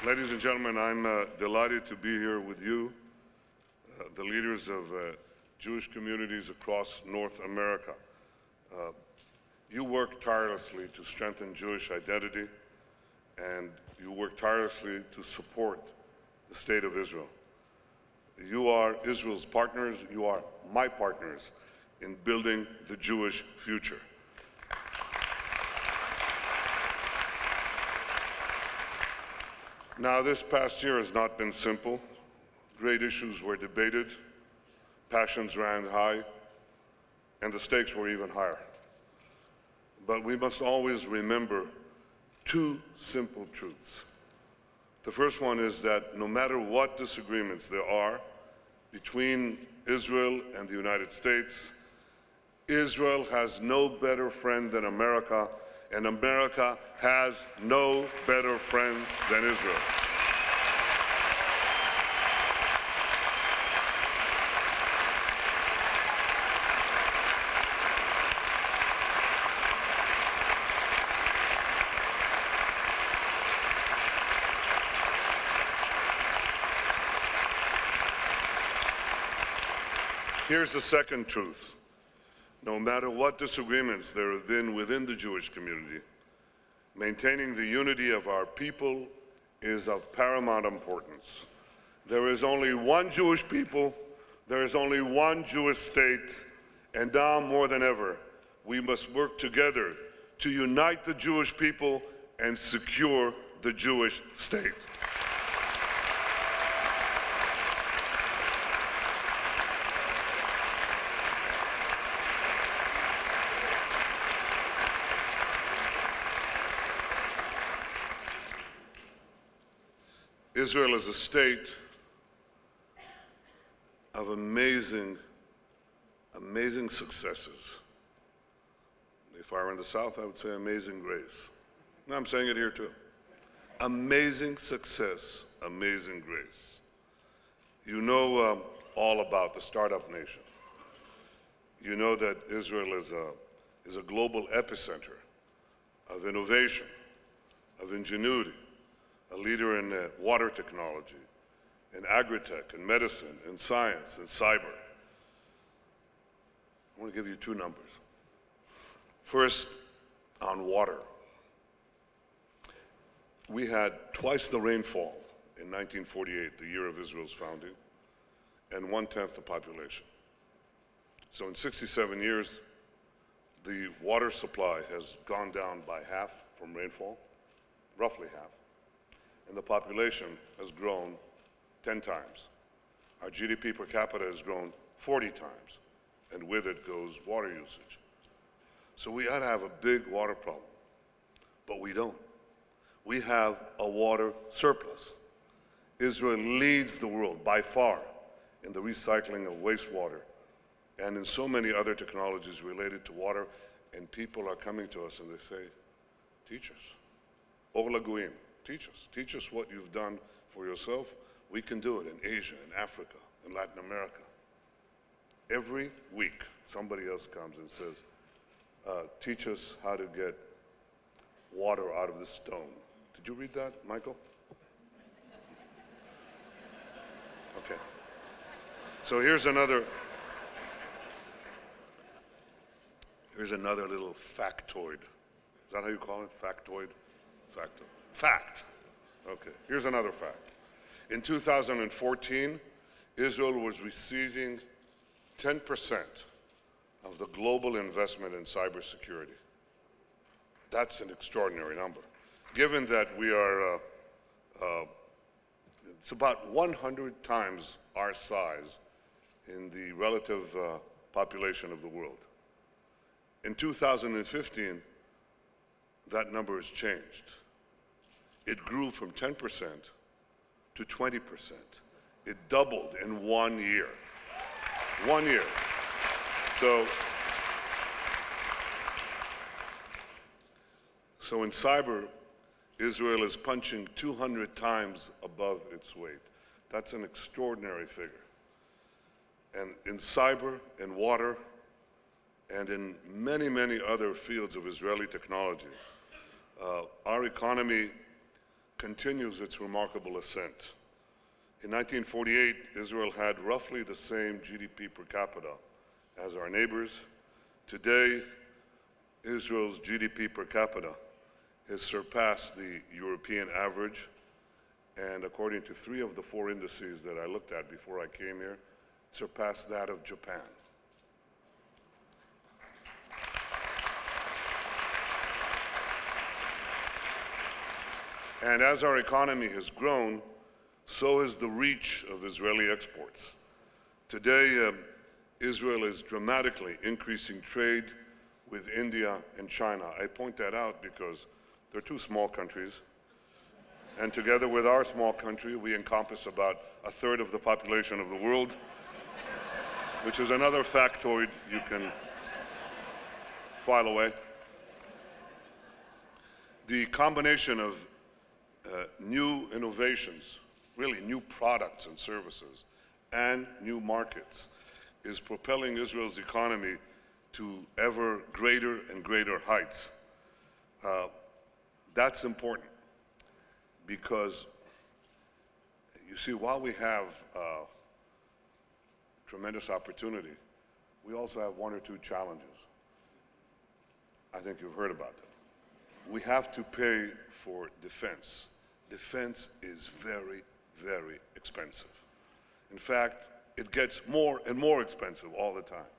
Ladies and gentlemen, I'm delighted to be here with you, the leaders of Jewish communities across North America. You work tirelessly to strengthen Jewish identity, and you work tirelessly to support the State of Israel. You are Israel's partners, you are my partners in building the Jewish future. Now, this past year has not been simple. Great issues were debated, passions ran high, and the stakes were even higher. But we must always remember two simple truths. The first one is that no matter what disagreements there are between Israel and the United States, Israel has no better friend than America, and America has no better friend than Israel. Here's the second truth. No matter what disagreements there have been within the Jewish community, maintaining the unity of our people is of paramount importance. There is only one Jewish people, there is only one Jewish state, and now more than ever, we must work together to unite the Jewish people and secure the Jewish state. Israel is a state of amazing successes. If I were in the South, I would say amazing grace. Now I'm saying it here too. Amazing success, amazing grace. You know all about the startup nation. You know that Israel is a global epicenter of innovation, of ingenuity, a leader in water technology, in agri-tech, in medicine, in science, in cyber. I want to give you two numbers. First, on water. We had twice the rainfall in 1948, the year of Israel's founding, and 1/10 the population. So in 67 years, the water supply has gone down by half from rainfall, roughly half. And the population has grown 10 times. Our GDP per capita has grown 40 times, and with it goes water usage. So we ought to have a big water problem, but we don't. We have a water surplus. Israel leads the world by far in the recycling of wastewater and in so many other technologies related to water, and people are coming to us and they say, teach us. Or Laguim. Teach us what you've done for yourself. We can do it in Asia, in Africa, in Latin America. Every week, somebody else comes and says, teach us how to get water out of the stone. Did you read that, Michael? Okay. So here's another little factoid. Is that how you call it? Factoid? Factoid. Fact. Okay, here's another fact. In 2014, Israel was receiving 10% of the global investment in cybersecurity. That's an extraordinary number. Given that we are, it's about 100 times our size in the relative population of the world. In 2015, that number has changed. It grew from 10% to 20%. It doubled in 1 year. 1 year. So in cyber, Israel is punching 200 times above its weight. That's an extraordinary figure. And in cyber, in water, and in many, many other fields of Israeli technology, our economy continues its remarkable ascent. In 1948, Israel had roughly the same GDP per capita as our neighbors. Today, Israel's GDP per capita has surpassed the European average, and according to 3 of the 4 indices that I looked at before I came here, surpassed that of Japan. And as our economy has grown, so is the reach of Israeli exports. Today, Israel is dramatically increasing trade with India and China. I point that out because they're 2 small countries, and together with our small country, we encompass about 1/3 of the population of the world, which is another factoid you can file away. The combination of new innovations, really new products and services, and new markets is propelling Israel's economy to ever greater and greater heights. That's important because, you see, while we have tremendous opportunity, we also have 1 or 2 challenges. I think you've heard about them. We have to pay for defense. Defense is very, very expensive. In fact, it gets more and more expensive all the time.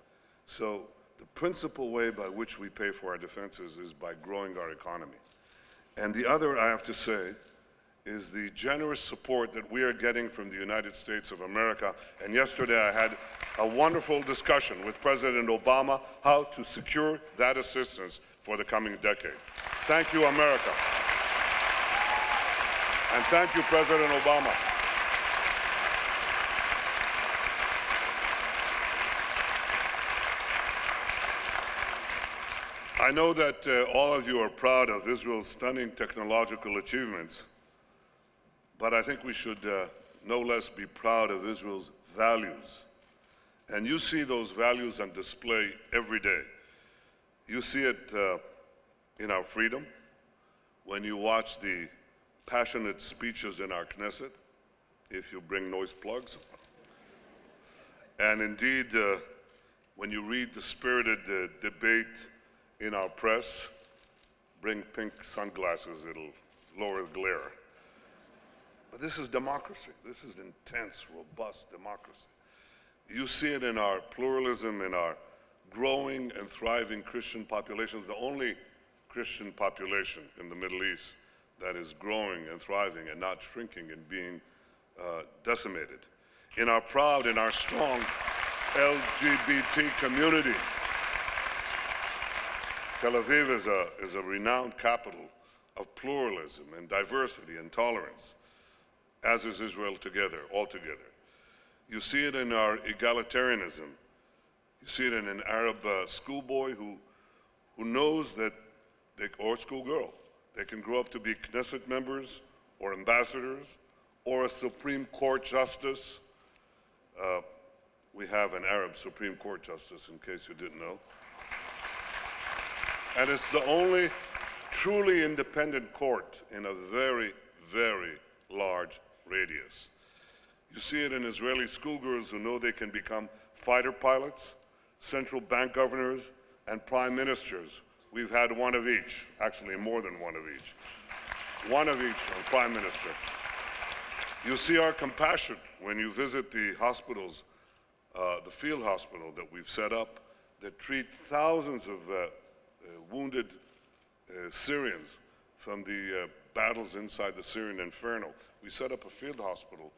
So the principal way by which we pay for our defenses is by growing our economy. And the other, I have to say, is the generous support that we are getting from the United States of America. And yesterday I had a wonderful discussion with President Obama how to secure that assistance for the coming decade. Thank you, America. And thank you, President Obama. I know that all of you are proud of Israel's stunning technological achievements, but I think we should no less be proud of Israel's values. And you see those values on display every day. You see it in our freedom, when you watch the passionate speeches in our Knesset, if you bring noise plugs. And indeed, when you read the spirited debate in our press, bring pink sunglasses, it'll lower the glare. But this is democracy. This is intense, robust democracy. You see it in our pluralism, in our growing and thriving Christian populations, the only Christian population in the Middle East that is growing and thriving and not shrinking and being decimated. In our proud and our strong LGBT community. Tel Aviv is a renowned capital of pluralism and diversity and tolerance, as is Israel altogether. You see it in our egalitarianism. You see it in an Arab schoolboy who knows that, or schoolgirl, they can grow up to be Knesset members or ambassadors or a Supreme Court justice. We have an Arab Supreme Court justice, in case you didn't know. And it's the only truly independent court in a very, very large radius. You see it in Israeli schoolgirls who know they can become fighter pilots, central bank governors, and prime ministers. We've had one of each, actually more than one of each. One of each from prime minister. You see our compassion when you visit the hospitals, the field hospital that we've set up that treat thousands of wounded Syrians from the battles inside the Syrian inferno. We set up a field hospital,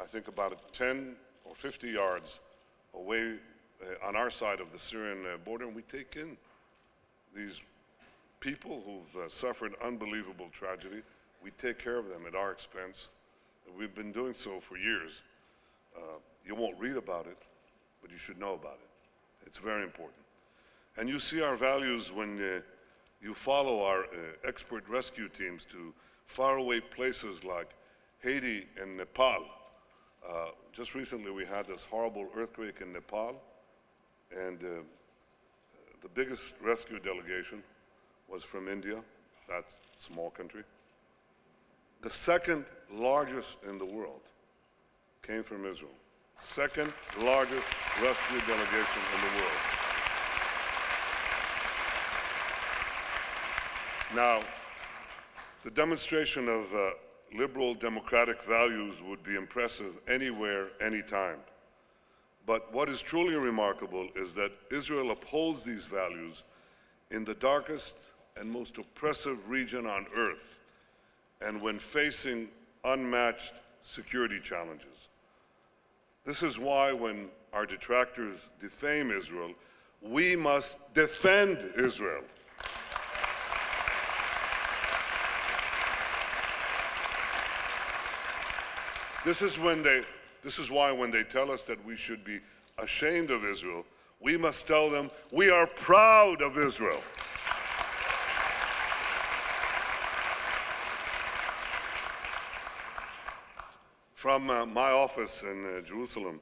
I think about 10 or 50 yards away on our side of the Syrian border, and we take in these people who've suffered unbelievable tragedy. We take care of them at our expense. We've been doing so for years. You won't read about it, but you should know about it. It's very important. And you see our values when you follow our expert rescue teams to faraway places like Haiti and Nepal. Just recently we had this horrible earthquake in Nepal, and the biggest rescue delegation was from India, that's a small country. The second largest in the world came from Israel. Second largest rescue delegation in the world. Now, the demonstration of liberal democratic values would be impressive anywhere, anytime. But what is truly remarkable is that Israel upholds these values in the darkest and most oppressive region on earth, and when facing unmatched security challenges. This is why when our detractors defame Israel, we must defend Israel. This is why when they tell us that we should be ashamed of Israel, we must tell them we are proud of Israel. From my office in Jerusalem,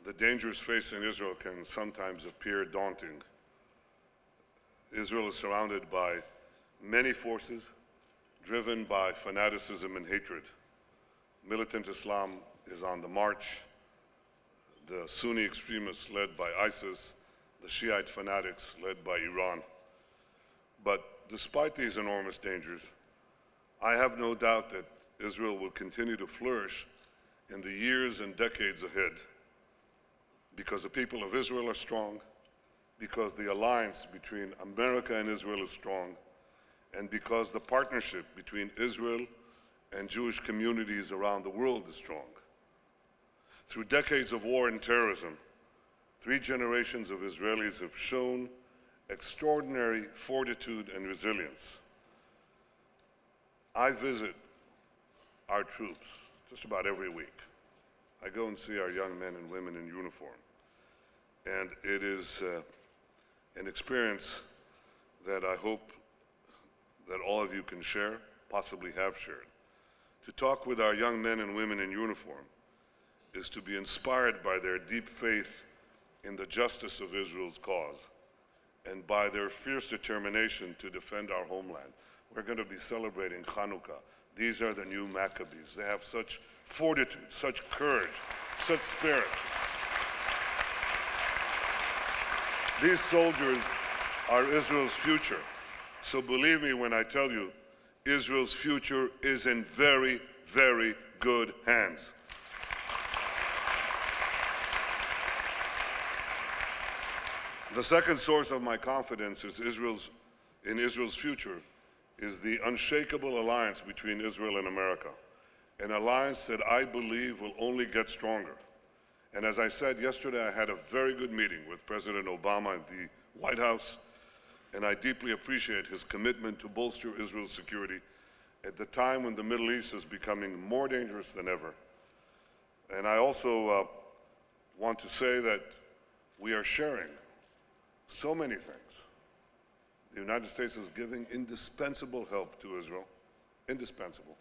the dangers facing Israel can sometimes appear daunting. Israel is surrounded by many forces driven by fanaticism and hatred. Militant Islam is on the march, the Sunni extremists led by ISIS, the Shiite fanatics led by Iran. But despite these enormous dangers, I have no doubt that Israel will continue to flourish in the years and decades ahead, because the people of Israel are strong, because the alliance between America and Israel is strong, and because the partnership between Israel and Jewish communities around the world is strong. Through decades of war and terrorism, 3 generations of Israelis have shown extraordinary fortitude and resilience. I visit our troops just about every week. I go and see our young men and women in uniform. And it is an experience that I hope that all of you can share, possibly have shared. To talk with our young men and women in uniform is to be inspired by their deep faith in the justice of Israel's cause and by their fierce determination to defend our homeland. We're going to be celebrating Hanukkah. These are the new Maccabees. They have such fortitude, such courage, such spirit. These soldiers are Israel's future. So believe me when I tell you, Israel's future is in very, very good hands. The second source of my confidence is in Israel's future is the unshakable alliance between Israel and America, an alliance that I believe will only get stronger. And as I said yesterday, I had a very good meeting with President Obama at the White House, and I deeply appreciate his commitment to bolster Israel's security at the time when the Middle East is becoming more dangerous than ever. And I also want to say that we are sharing so many things. The United States is giving indispensable help to Israel, indispensable.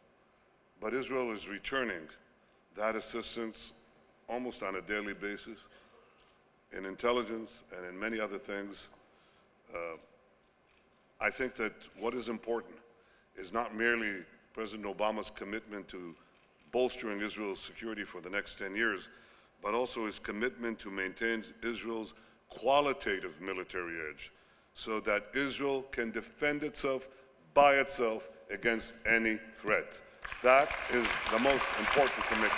But Israel is returning that assistance almost on a daily basis in intelligence and in many other things. I think that what is important is not merely President Obama's commitment to bolstering Israel's security for the next 10 years, but also his commitment to maintain Israel's qualitative military edge so that Israel can defend itself by itself against any threat. That is the most important commitment.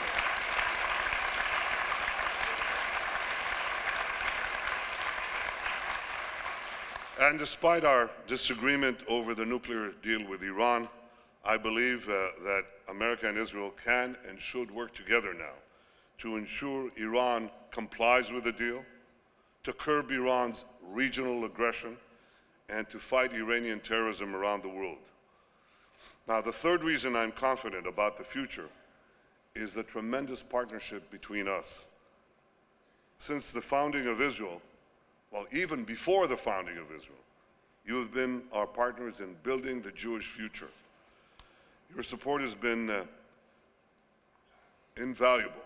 And despite our disagreement over the nuclear deal with Iran, I believe that America and Israel can and should work together now to ensure Iran complies with the deal, to curb Iran's regional aggression, and to fight Iranian terrorism around the world. Now, the third reason I'm confident about the future is the tremendous partnership between us. Since the founding of Israel, well, even before the founding of Israel, you have been our partners in building the Jewish future. Your support has been invaluable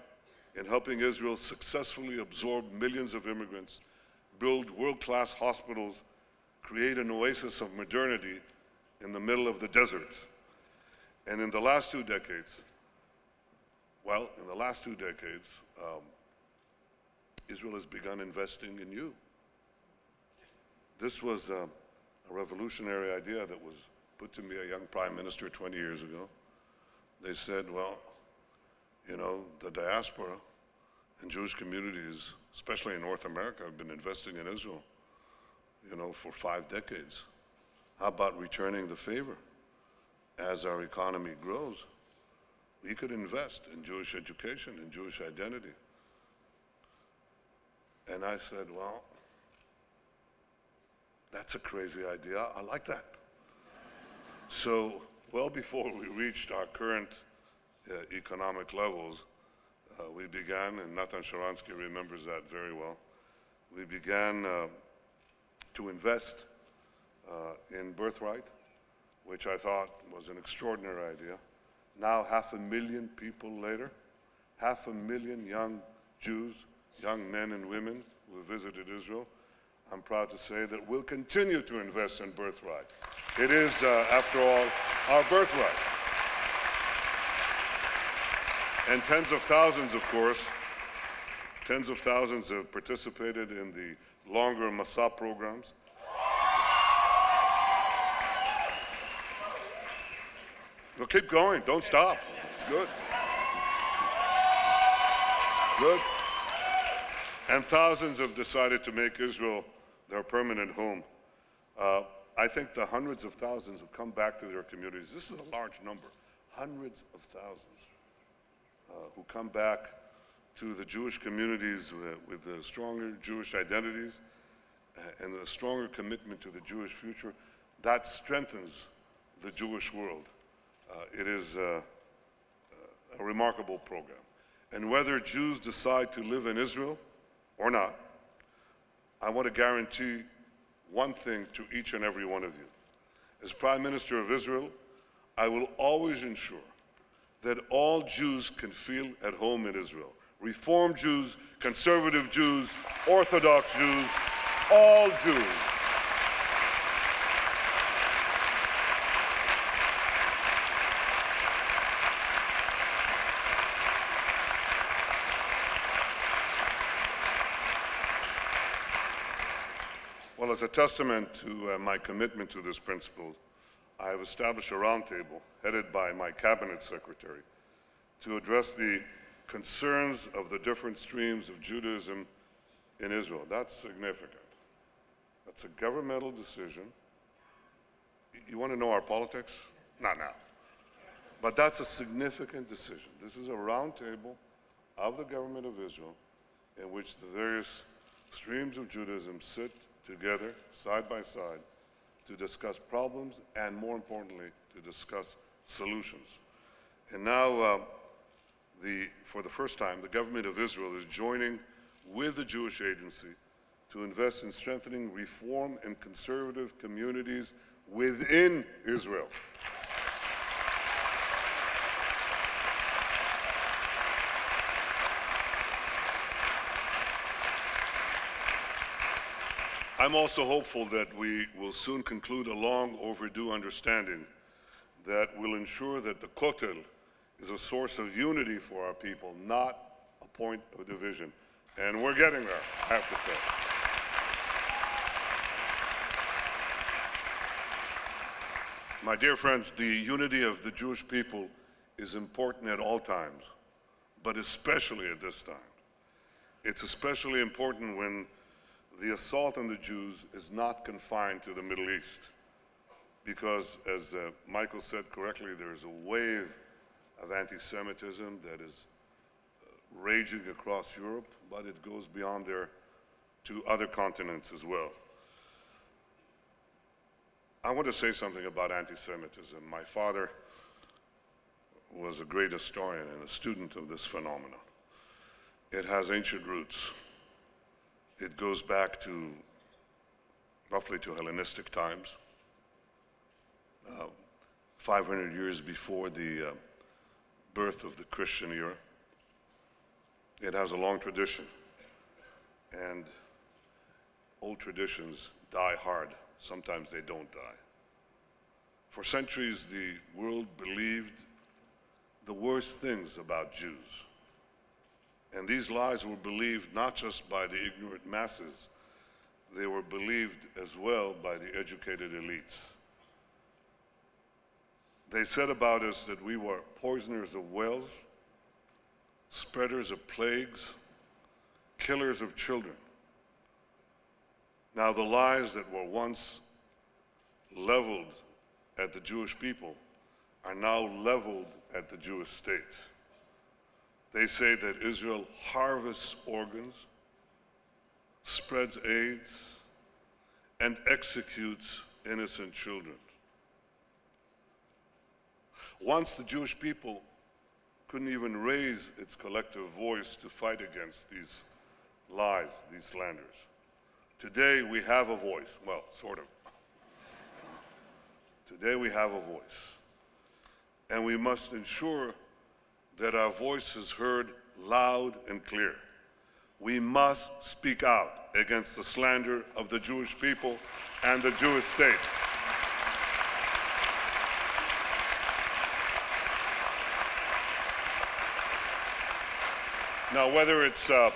in helping Israel successfully absorb millions of immigrants, build world-class hospitals, create an oasis of modernity in the middle of the deserts. And in the last 2 decades, well, in the last 2 decades, Israel has begun investing in you. This was a revolutionary idea that was put to me, a young prime minister 20 years ago. They said, well, you know, the diaspora and Jewish communities, especially in North America, have been investing in Israel, you know, for 5 decades. How about returning the favor? As our economy grows, we could invest in Jewish education and Jewish identity. And I said, well, that's a crazy idea. I like that. So, well before we reached our current economic levels, we began, and Natan Sharansky remembers that very well, we began to invest in birthright, which I thought was an extraordinary idea. Now, 500,000 people later, 500,000 young Jews, young men and women who have visited Israel, I'm proud to say that we'll continue to invest in birthright. It is, after all, our birthright. And tens of thousands, of course, tens of thousands have participated in the longer Masa programs. Well, keep going, don't stop. It's good. Good. And thousands have decided to make Israel their permanent home. I think the hundreds of thousands who come back to their communities, this is a large number, hundreds of thousands who come back to the Jewish communities with the stronger Jewish identities and a stronger commitment to the Jewish future, that strengthens the Jewish world. It is a remarkable program. And whether Jews decide to live in Israel or not, I want to guarantee one thing to each and every one of you. As Prime Minister of Israel, I will always ensure that all Jews can feel at home in Israel. Reform Jews, conservative Jews, Orthodox Jews, all Jews. Well, as a testament to my commitment to this principle, I have established a roundtable headed by my cabinet secretary to address the concerns of the different streams of Judaism in Israel. That's significant. That's a governmental decision. You want to know our politics? Not now. But that's a significant decision. This is a roundtable of the government of Israel in which the various streams of Judaism sit together, side by side, to discuss problems and, more importantly, to discuss solutions. And now, for the first time, the government of Israel is joining with the Jewish Agency to invest in strengthening reform and conservative communities within Israel. I'm also hopeful that we will soon conclude a long overdue understanding that will ensure that the Kotel is a source of unity for our people, not a point of division. And we're getting there, I have to say. My dear friends, the unity of the Jewish people is important at all times, but especially at this time. It's especially important when the assault on the Jews is not confined to the Middle East, because, as Michael said correctly, there is a wave of anti-Semitism that is raging across Europe, but it goes beyond there to other continents as well. I want to say something about anti-Semitism. My father was a great historian and a student of this phenomenon. It has ancient roots. It goes back to roughly to Hellenistic times, 500 years before the birth of the Christian era. It has a long tradition, and old traditions die hard. Sometimes they don't die. For centuries, the world believed the worst things about Jews. And these lies were believed not just by the ignorant masses, they were believed as well by the educated elites. They said about us that we were poisoners of wells, spreaders of plagues, killers of children. Now, the lies that were once leveled at the Jewish people are now leveled at the Jewish state. They say that Israel harvests organs, spreads AIDS, and executes innocent children. Once the Jewish people couldn't even raise its collective voice to fight against these lies, these slanders. Today we have a voice, well, sort of. Today we have a voice, and we must ensure that our voice is heard loud and clear. We must speak out against the slander of the Jewish people and the Jewish state. Now, whether it's the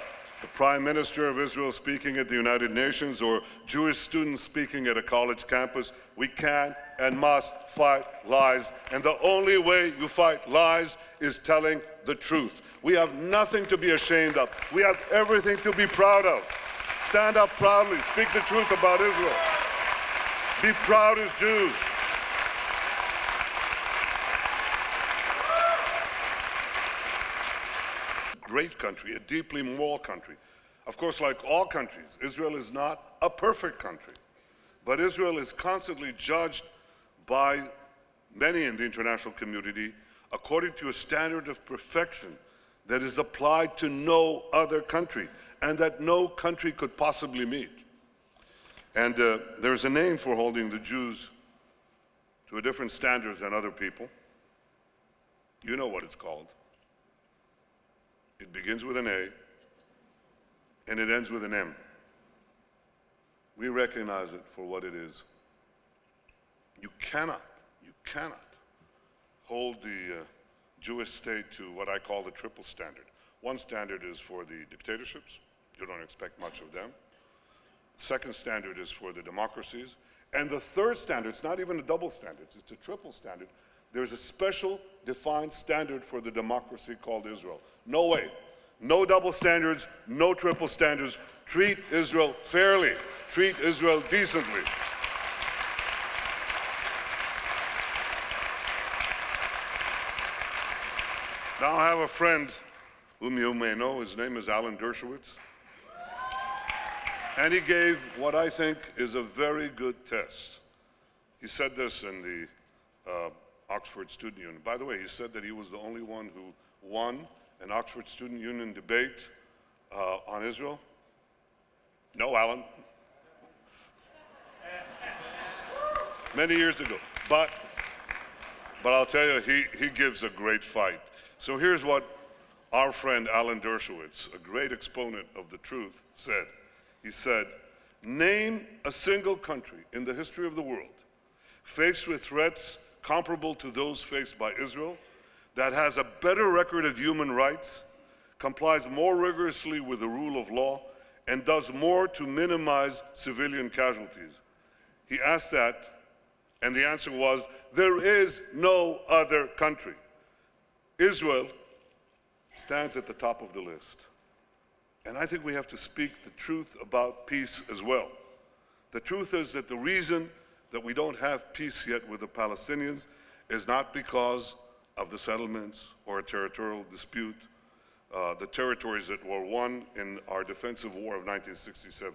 Prime Minister of Israel speaking at the United Nations or Jewish students speaking at a college campus, we can and must fight lies. And the only way you fight lies is telling the truth. We have nothing to be ashamed of. We have everything to be proud of. Stand up proudly. Speak the truth about Israel. Be proud as Jews. Great country, a deeply moral country. Of course, like all countries, Israel is not a perfect country. But Israel is constantly judged by many in the international community according to a standard of perfection that is applied to no other country and that no country could possibly meet. And there's a name for holding the Jews to a different standards than other people. You know what it's called. It begins with an A, and it ends with an M. We recognize it for what it is. You cannot hold the Jewish state to what I call the triple standard. One standard is for the dictatorships. You don't expect much of them. The second standard is for the democracies. And the third standard, it's not even a double standard, it's a triple standard. There's a special defined standard for the democracy called Israel. No way. No double standards, no triple standards. Treat Israel fairly. Treat Israel decently. Now I have a friend whom you may know. His name is Alan Dershowitz. And he gave what I think is a very good test. He said this in the Oxford Student Union. By the way, he said that he was the only one who won an Oxford Student Union debate on Israel. No, Alan. Many years ago. But I'll tell you, he gives a great fight. So here's what our friend Alan Dershowitz, a great exponent of the truth, said. He said, name a single country in the history of the world faced with threats comparable to those faced by Israel, that has a better record of human rights, complies more rigorously with the rule of law, and does more to minimize civilian casualties. He asked that, and the answer was, there is no other country. Israel stands at the top of the list. And I think we have to speak the truth about peace as well. The truth is that the reason that we don't have peace yet with the Palestinians is not because of the settlements or a territorial dispute, the territories that were won in our defensive war of 1967.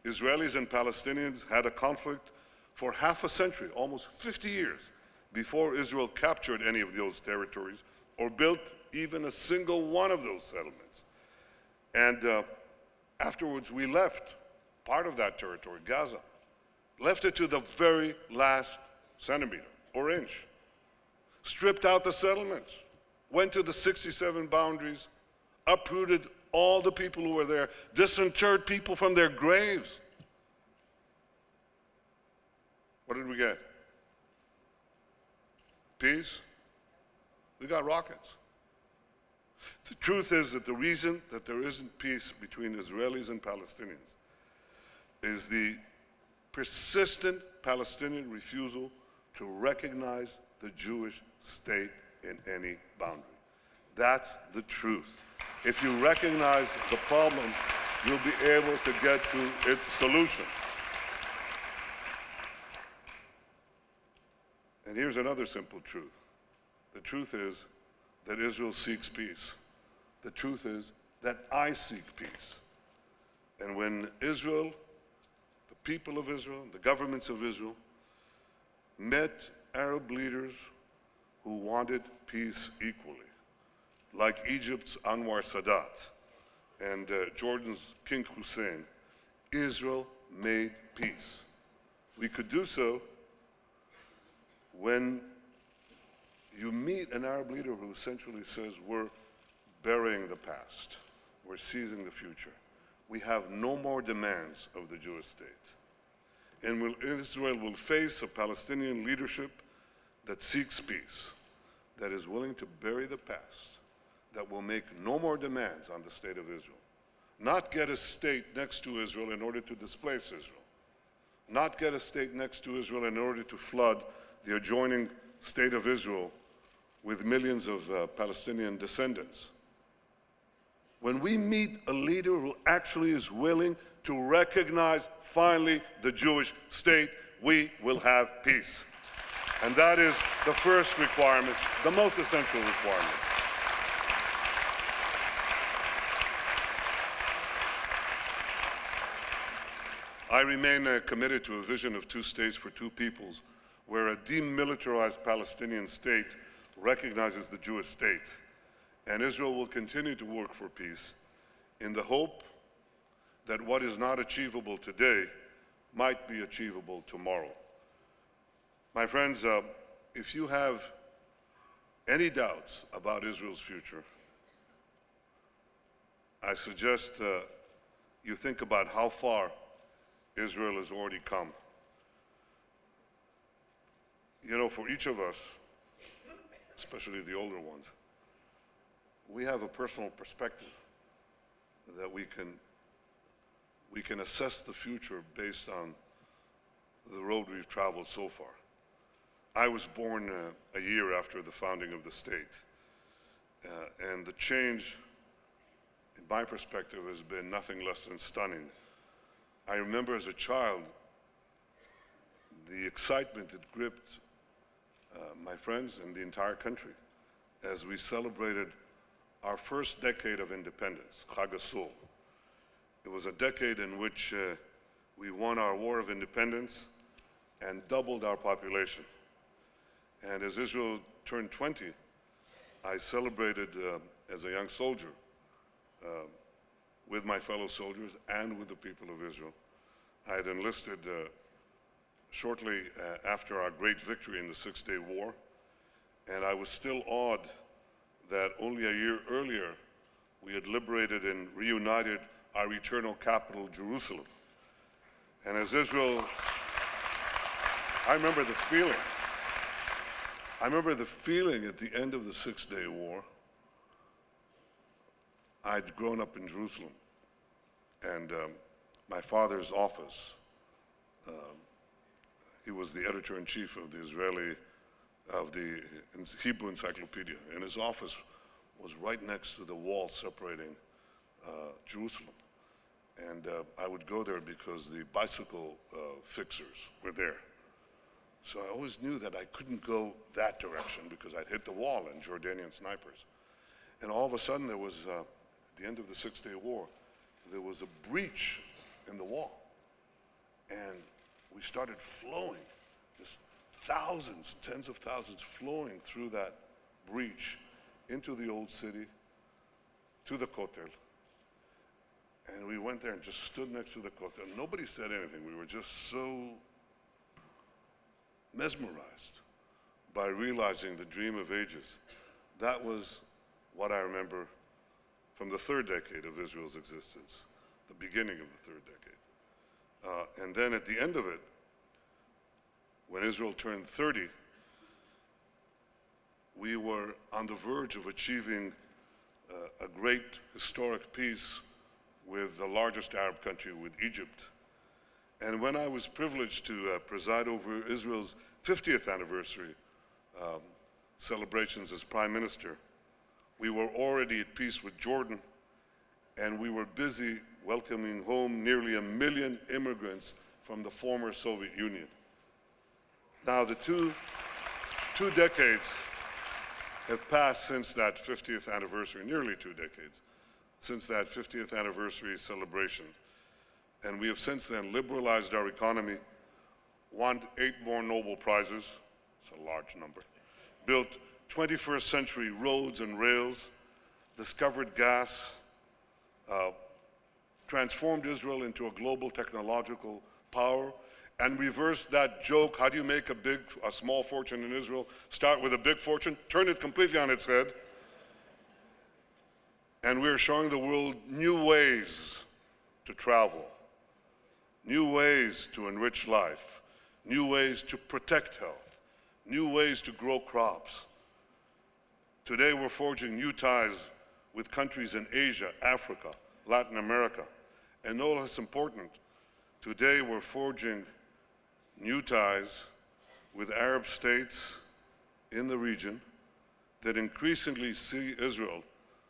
Israelis and Palestinians had a conflict for half a century, almost 50 years, before Israel captured any of those territories or built even a single one of those settlements. And afterwards, we left part of that territory, Gaza, left it to the very last centimeter or inch, stripped out the settlements, went to the 67 boundaries, uprooted all the people who were there, disinterred people from their graves. What did we get? Peace? We got rockets. The truth is that the reason that there isn't peace between Israelis and Palestinians is the persistent Palestinian refusal to recognize the Jewish state in any boundary. That's the truth. If you recognize the problem, you'll be able to get to its solution. And here's another simple truth. The truth is that Israel seeks peace. The truth is that I seek peace. And when Israel, the people of Israel, the governments of Israel, met Arab leaders who wanted peace equally, like Egypt's Anwar Sadat and Jordan's King Hussein, Israel made peace. We could do so when you meet an Arab leader who essentially says, we're burying the past, we're seizing the future. We have no more demands of the Jewish state. And Israel will face a Palestinian leadership that seeks peace, that is willing to bury the past, that will make no more demands on the state of Israel. Not get a state next to Israel in order to displace Israel. Not get a state next to Israel in order to flood the adjoining state of Israel with millions of Palestinian descendants. When we meet a leader who actually is willing to recognize finally the Jewish state, we will have peace. And that is the first requirement, the most essential requirement. I remain committed to a vision of two states for two peoples, where a demilitarized Palestinian state recognizes the Jewish state. And Israel will continue to work for peace in the hope that what is not achievable today might be achievable tomorrow. My friends, if you have any doubts about Israel's future, I suggest you think about how far Israel has already come. You know, for each of us, especially the older ones, we have a personal perspective that we can assess the future based on the road we've traveled so far. I was born a year after the founding of the state, and the change, in my perspective, has been nothing less than stunning. I remember as a child the excitement that gripped my friends and the entire country as we celebrated our first decade of independence, Chag HaSol. It was a decade in which we won our war of independence and doubled our population. And as Israel turned 20, I celebrated as a young soldier with my fellow soldiers and with the people of Israel. I had enlisted shortly after our great victory in the Six-Day War, and I was still awed that only a year earlier we had liberated and reunited our eternal capital, Jerusalem. And as Israel, I remember the feeling. I remember the feeling at the end of the Six-Day War. I'd grown up in Jerusalem, and my father's office, he was the editor-in-chief of the Hebrew Encyclopedia, and his office was right next to the wall separating Jerusalem. And I would go there because the bicycle fixers were there. So I always knew that I couldn't go that direction because I'd hit the wall and Jordanian snipers. And all of a sudden there was, at the end of the Six-Day War, there was a breach in the wall. And we started flowing, just thousands, tens of thousands flowing through that breach into the old city, to the Kotel. And we went there and just stood next to the Kotel. Nobody said anything. We were just so mesmerized by realizing the dream of ages. That was what I remember from the third decade of Israel's existence, the beginning of the third decade. And then at the end of it, when Israel turned 30, we were on the verge of achieving a great historic peace with the largest Arab country, with Egypt. And when I was privileged to preside over Israel's 50th anniversary celebrations as Prime Minister, we were already at peace with Jordan, and we were busy welcoming home nearly 1 million immigrants from the former Soviet Union. Now, the two decades have passed since that 50th anniversary, nearly 2 decades, since that 50th anniversary celebration. And we have since then liberalized our economy, won 8 more Nobel Prizes, it's a large number, built 21st century roads and rails, discovered gas, transformed Israel into a global technological power, and reversed that joke, how do you make a small fortune in Israel? Start with a big fortune, turn it completely on its head. And we're showing the world new ways to travel, new ways to enrich life, new ways to protect health, new ways to grow crops. Today we're forging new ties with countries in Asia, Africa, Latin America, and no less important, today we're forging new ties with Arab states in the region that increasingly see Israel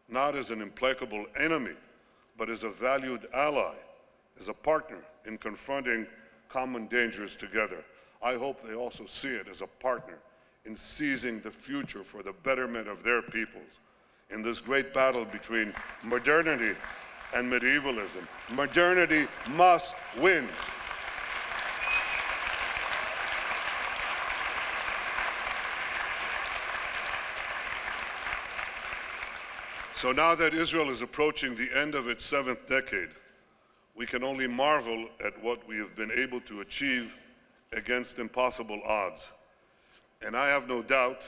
not as an implacable enemy, but as a valued ally, as a partner in confronting common dangers together. I hope they also see it as a partner in seizing the future for the betterment of their peoples in this great battle between modernity and medievalism. Modernity must win. So now that Israel is approaching the end of its 7th decade, we can only marvel at what we have been able to achieve against impossible odds. And I have no doubt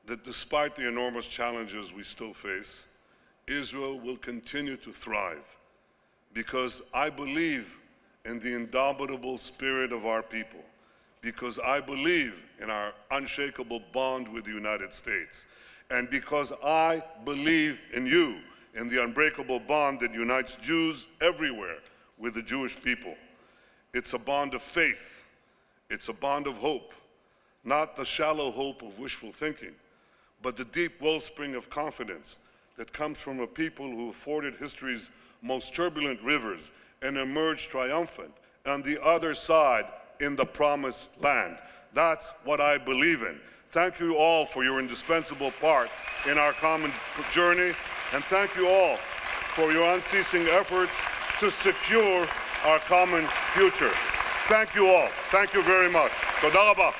that despite the enormous challenges we still face, Israel will continue to thrive, because I believe in the indomitable spirit of our people, because I believe in our unshakable bond with the United States, and because I believe in you, in the unbreakable bond that unites Jews everywhere with the Jewish people. It's a bond of faith. It's a bond of hope, not the shallow hope of wishful thinking, but the deep wellspring of confidence that comes from a people who forded history's most turbulent rivers and emerged triumphant on the other side in the promised land. That's what I believe in. Thank you all for your indispensable part in our common journey, and thank you all for your unceasing efforts to secure our common future. Thank you all. Thank you very much. Toda rabah.